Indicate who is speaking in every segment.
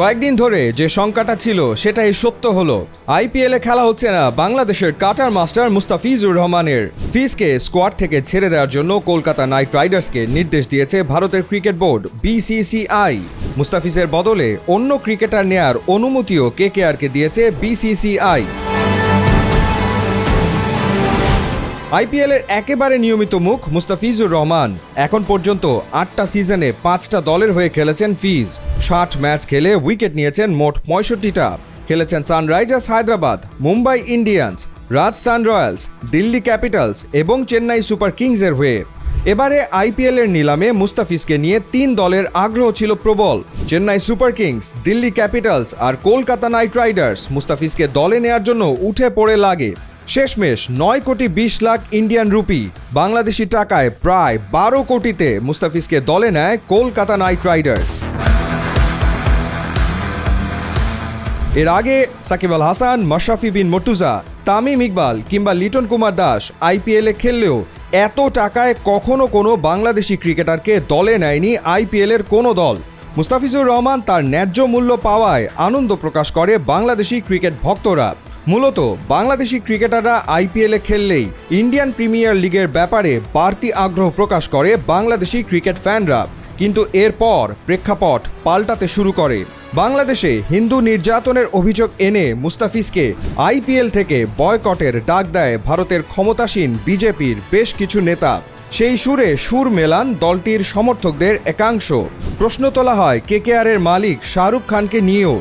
Speaker 1: কয়েকদিন ধরে যে শঙ্কাটা ছিল সেটাই সত্য হলো। আইপিএলে খেলা হচ্ছে না বাংলাদেশের কাটার মাস্টার মুস্তাফিজুর রহমানের। ফিজকে স্কোয়াড থেকে ছেড়ে দেওয়ার জন্য কলকাতা নাইট রাইডার্সকে নির্দেশ দিয়েছে ভারতের ক্রিকেট বোর্ড বিসিসিআই। মুস্তাফিজের বদলে অন্য ক্রিকেটার নেয়ার অনুমতিও কেকেআরকে দিয়েছে বিসিসিআই। আইপিএলের একেবারে নিয়মিত মুখ মুস্তাফিজুর রহমান। এখন পর্যন্ত 8টা সিজনে 5টা দলের হয়ে খেলেছেন ফিজ। 60 ম্যাচ খেলে উইকেট নিয়েছেন মোট 65টা। খেলেছেন Sunrisers Hyderabad, Mumbai Indians, Rajasthan Royals, Delhi Capitals এবং চেন্নাই সুপার কিংসের হয়ে। এবারে আইপিএলের নিলামে মুস্তাফিজকে নিয়ে 3 দলের আগ্রহ ছিল প্রবল। Chennai Super Kings, Delhi Capitals আর কলকাতা নাইট রাইডার্স মুস্তাফিজকে দলে নেয়ার জন্য উঠে পড়ে লাগে। শেষমেশ 9 কোটি 20 লাখ ইন্ডিয়ান রুপি, বাংলাদেশি টাকায় প্রায় 12 কোটিতে মুস্তাফিজকে দলে নেয় কলকাতা নাইট রাইডার্স। এর আগে সাকিব আল হাসান, মাশরাফি বিন মর্তুজা, তামিম ইকবাল কিংবা লিটন কুমার দাস আইপিএলে খেললেও এত টাকায় কখনো কোনো বাংলাদেশি ক্রিকেটারকে দলে নেয়নি আইপিএলের কোনো দল। মুস্তাফিজুর রহমান তার ন্যায্য মূল্য পাওয়ায় আনন্দ প্রকাশ করে বাংলাদেশি ক্রিকেট ভক্তরা। মূলত বাংলাদেশি ক্রিকেটাররা আইপিএলে খেললেই ইন্ডিয়ান প্রিমিয়ার লিগের ব্যাপারে বাড়তি আগ্রহ প্রকাশ করে বাংলাদেশি ক্রিকেট ফ্যানরা। কিন্তু এরপর প্রেক্ষাপট পাল্টাতে শুরু করে। বাংলাদেশে হিন্দু নির্যাতনের অভিযোগ এনে মুস্তাফিজকে আইপিএল থেকে বয়কটের ডাক দেয় ভারতের ক্ষমতাসীন বিজেপির বেশ কিছু নেতা। সেই সুরে সুর মেলান দলটির সমর্থকদের একাংশ। প্রশ্ন তোলা হয় কেকেআরের মালিক শাহরুখ খানকে নিয়েও।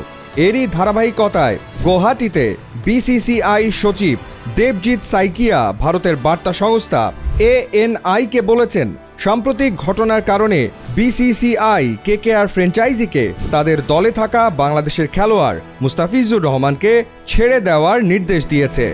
Speaker 1: এরই ধারাবাহিকতায় গুয়াহাটিতে বিসিসিআই সচিব দেবজিৎ সাইকিয়া ভারতের বার্তা সংস্থা এএনআইকে বলেছেন, সাম্প্রতিক ঘটনার কারণে বিসিসিআই কেকেআর ফ্র্যাঞ্চাইজিকে তাদের দলে থাকা বাংলাদেশের খেলোয়াড় মুস্তাফিজুর রহমানকে ছেড়ে দেওয়ার নির্দেশ দিয়েছে।